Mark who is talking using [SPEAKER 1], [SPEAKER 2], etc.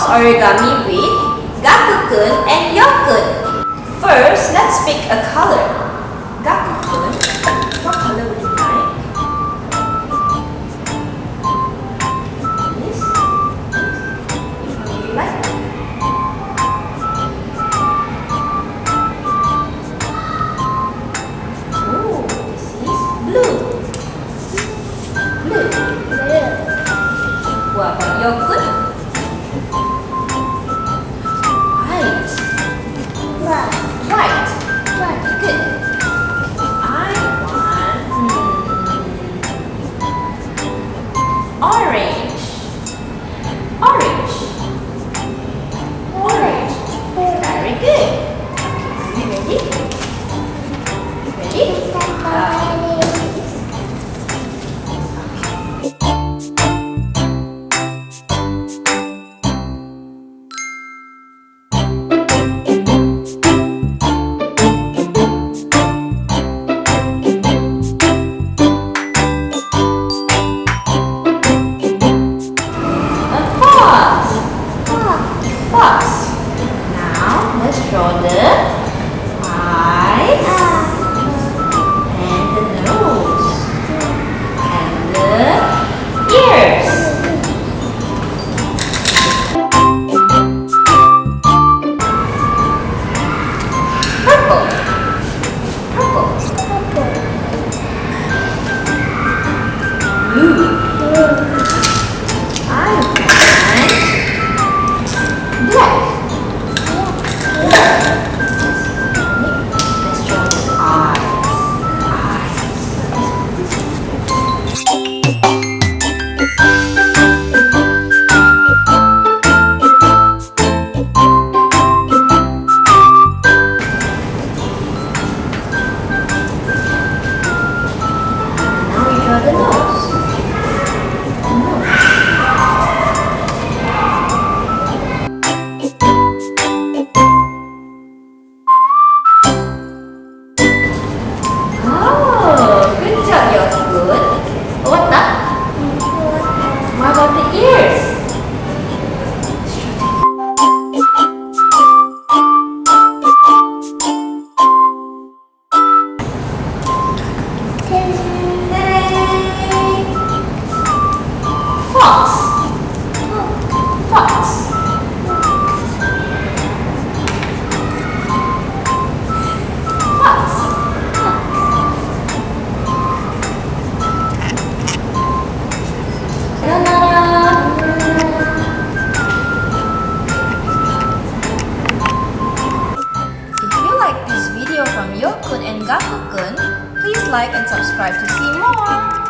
[SPEAKER 1] unbox origami with Gaku-kun and Yo-kun. First, let's pick a color. Gaku-kun, what color would you like? This? What would you like? Oh, this is blue. Blue. What about Yo-kun? White. Good. I want orange. Very good. You ready? Fox. Now let's draw the eyes and the nose and the ears. Purple. Blue. I want black. Let's draw the eyes. Now we draw the nose. What about the ears? Fox. From Yo-kun and Gaku-kun, please like and subscribe to see more.